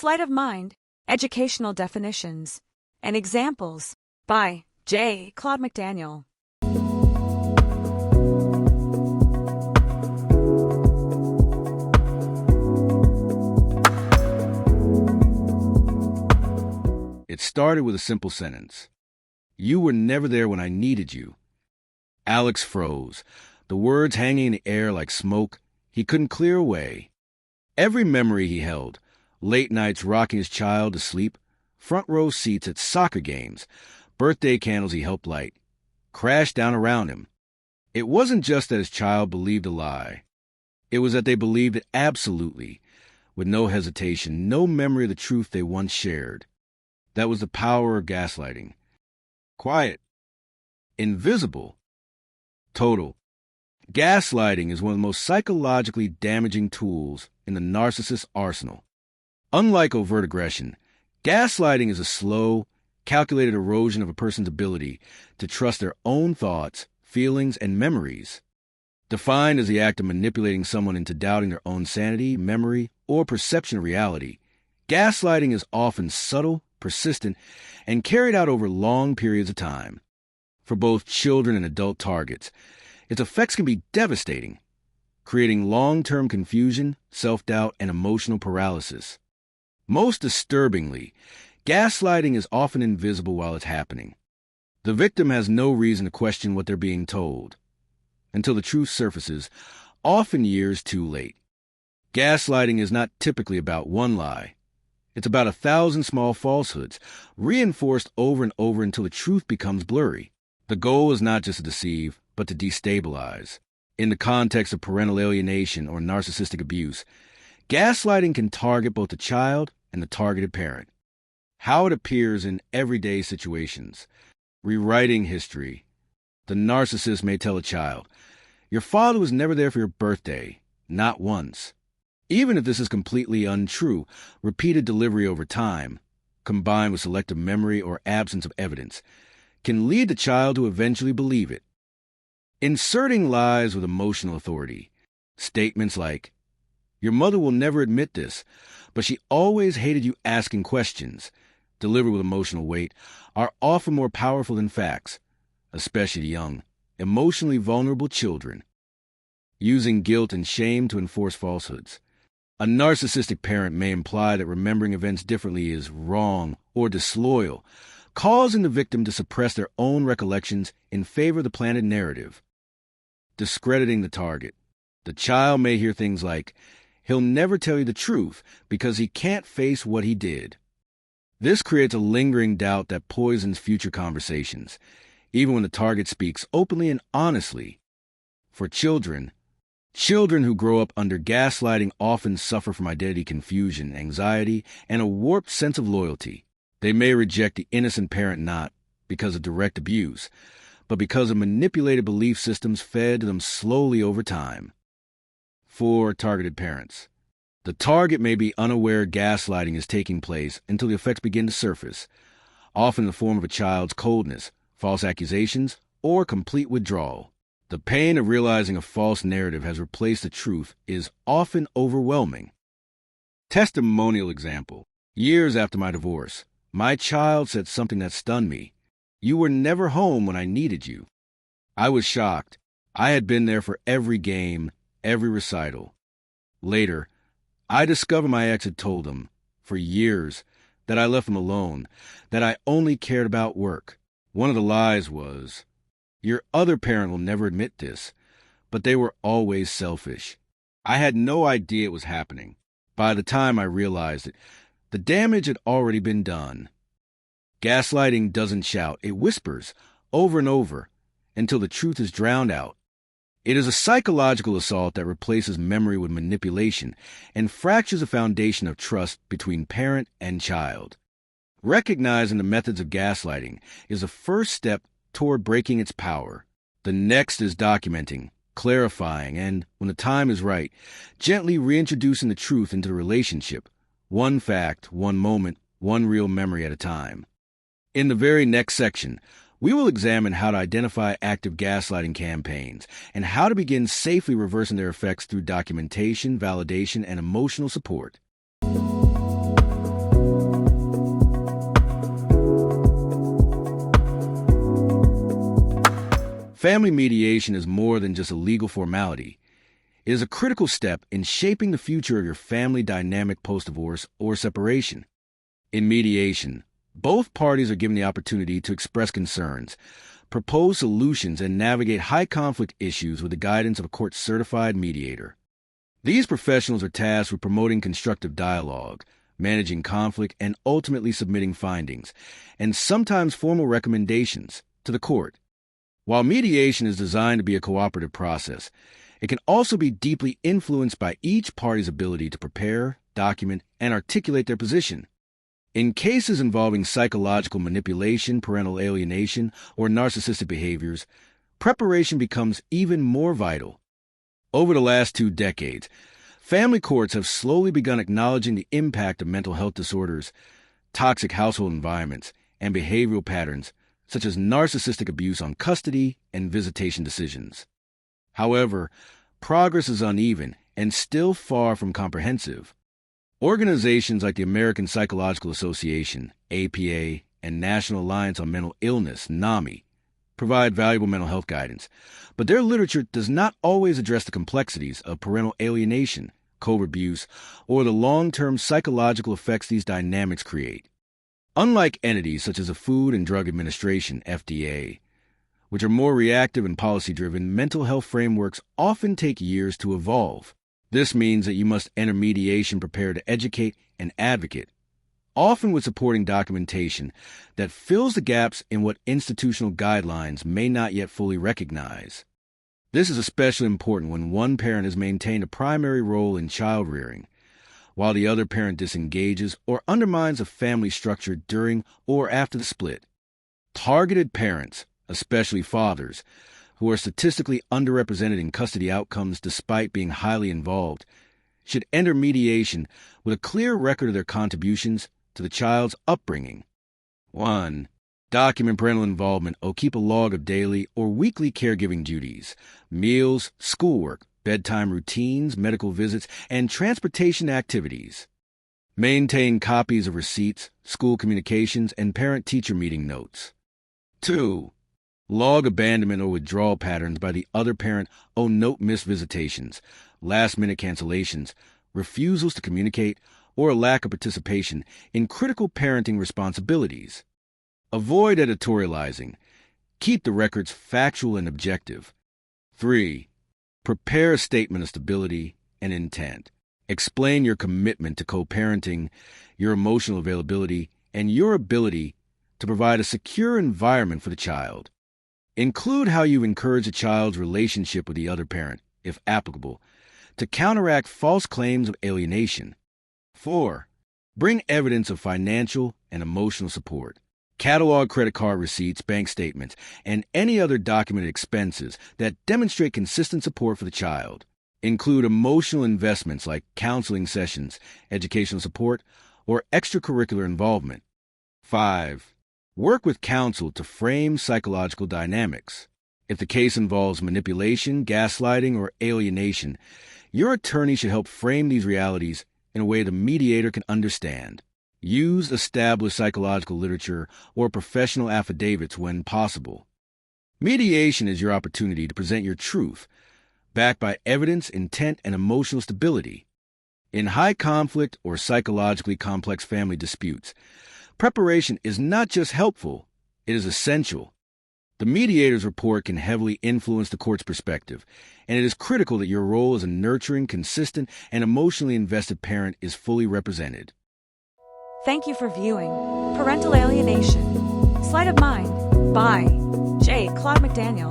Sleight of Mind, Educational Definitions and Examples by J. Claude McDaniel. It started with a simple sentence. You were never there when I needed you. Alex froze, the words hanging in the air like smoke he couldn't clear away. Every memory he held, late nights rocking his child to sleep, front row seats at soccer games, birthday candles he helped light, crashed down around him. It wasn't just that his child believed a lie. It was that they believed it absolutely, with no hesitation, no memory of the truth they once shared. That was the power of gaslighting. Quiet. Invisible. Total. Gaslighting is one of the most psychologically damaging tools in the narcissist's arsenal. Unlike overt aggression, gaslighting is a slow, calculated erosion of a person's ability to trust their own thoughts, feelings, and memories. Defined as the act of manipulating someone into doubting their own sanity, memory, or perception of reality, gaslighting is often subtle, persistent, and carried out over long periods of time. For both children and adult targets, its effects can be devastating, creating long-term confusion, self-doubt, and emotional paralysis. Most disturbingly, gaslighting is often invisible while it's happening. The victim has no reason to question what they're being told, until the truth surfaces, often years too late. Gaslighting is not typically about one lie. It's about 1,000 small falsehoods, reinforced over and over until the truth becomes blurry. The goal is not just to deceive, but to destabilize. In the context of parental alienation or narcissistic abuse, gaslighting can target both the child and the targeted parent. How it appears in everyday situations. Rewriting history. The narcissist may tell a child, "Your father was never there for your birthday, not once." Even if this is completely untrue, repeated delivery over time, combined with selective memory or absence of evidence, can lead the child to eventually believe it. Inserting lies with emotional authority. Statements like, "Your mother will never admit this, but she always hated you asking questions," delivered with emotional weight, are often more powerful than facts, especially to young, emotionally vulnerable children. Using guilt and shame to enforce falsehoods. A narcissistic parent may imply that remembering events differently is wrong or disloyal, causing the victim to suppress their own recollections in favor of the planted narrative. Discrediting the target. The child may hear things like, "He'll never tell you the truth because he can't face what he did." This creates a lingering doubt that poisons future conversations, even when the target speaks openly and honestly. For children who grow up under gaslighting often suffer from identity confusion, anxiety, and a warped sense of loyalty. They may reject the innocent parent not because of direct abuse, but because of manipulated belief systems fed to them slowly over time. For targeted parents, the target may be unaware gaslighting is taking place until the effects begin to surface, often in the form of a child's coldness, false accusations, or complete withdrawal. The pain of realizing a false narrative has replaced the truth is often overwhelming. Testimonial example. Years after my divorce, my child said something that stunned me. "You were never home when I needed you." I was shocked. I had been there for every game, every recital. Later, I discovered my ex had told him, for years, that I left him alone, that I only cared about work. One of the lies was, "Your other parent will never admit this, but they were always selfish." I had no idea it was happening. By the time I realized it, the damage had already been done. Gaslighting doesn't shout, it whispers, over and over, until the truth is drowned out. It is a psychological assault that replaces memory with manipulation and fractures the foundation of trust between parent and child. Recognizing the methods of gaslighting is the first step toward breaking its power. The next is documenting, clarifying, and, when the time is right, gently reintroducing the truth into the relationship, one fact, one moment, one real memory at a time. In the very next section, we will examine how to identify active gaslighting campaigns and how to begin safely reversing their effects through documentation, validation, and emotional support. Family mediation is more than just a legal formality. It is a critical step in shaping the future of your family dynamic post-divorce or separation. In mediation, both parties are given the opportunity to express concerns, propose solutions, and navigate high-conflict issues with the guidance of a court-certified mediator. These professionals are tasked with promoting constructive dialogue, managing conflict, and ultimately submitting findings, and sometimes formal recommendations, to the court. While mediation is designed to be a cooperative process, it can also be deeply influenced by each party's ability to prepare, document, and articulate their position. In cases involving psychological manipulation, parental alienation, or narcissistic behaviors, preparation becomes even more vital. Over the last 2 decades, family courts have slowly begun acknowledging the impact of mental health disorders, toxic household environments, and behavioral patterns such as narcissistic abuse on custody and visitation decisions. However, progress is uneven and still far from comprehensive. Organizations like the American Psychological Association, APA, and National Alliance on Mental Illness, NAMI, provide valuable mental health guidance, but their literature does not always address the complexities of parental alienation, covert abuse, or the long-term psychological effects these dynamics create. Unlike entities such as the Food and Drug Administration, FDA, which are more reactive and policy-driven, mental health frameworks often take years to evolve. This means that you must enter mediation prepared to educate and advocate, often with supporting documentation that fills the gaps in what institutional guidelines may not yet fully recognize. This is especially important when one parent has maintained a primary role in child rearing, while the other parent disengages or undermines the family structure during or after the split. Targeted parents, especially fathers, who are statistically underrepresented in custody outcomes despite being highly involved, should enter mediation with a clear record of their contributions to the child's upbringing. 1. Document parental involvement or keep a log of daily or weekly caregiving duties, meals, schoolwork, bedtime routines, medical visits, and transportation activities. Maintain copies of receipts, school communications, and parent-teacher meeting notes. 2. Log abandonment or withdrawal patterns by the other parent or note missed visitations, last-minute cancellations, refusals to communicate, or a lack of participation in critical parenting responsibilities. Avoid editorializing. Keep the records factual and objective. 3. Prepare a statement of stability and intent. Explain your commitment to co-parenting, your emotional availability, and your ability to provide a secure environment for the child. Include how you encourage a child's relationship with the other parent, if applicable, to counteract false claims of alienation. 4. Bring evidence of financial and emotional support. Catalog credit card receipts, bank statements, and any other documented expenses that demonstrate consistent support for the child. Include emotional investments like counseling sessions, educational support, or extracurricular involvement. 5. Work with counsel to frame psychological dynamics. If the case involves manipulation, gaslighting, or alienation, your attorney should help frame these realities in a way the mediator can understand. Use established psychological literature or professional affidavits when possible. Mediation is your opportunity to present your truth, backed by evidence, intent, and emotional stability. In high conflict or psychologically complex family disputes, preparation is not just helpful, it is essential. The mediator's report can heavily influence the court's perspective, and it is critical that your role as a nurturing, consistent, and emotionally invested parent is fully represented. Thank you for viewing Parental Alienation, Sleight of Mind by J. Claude McDaniel.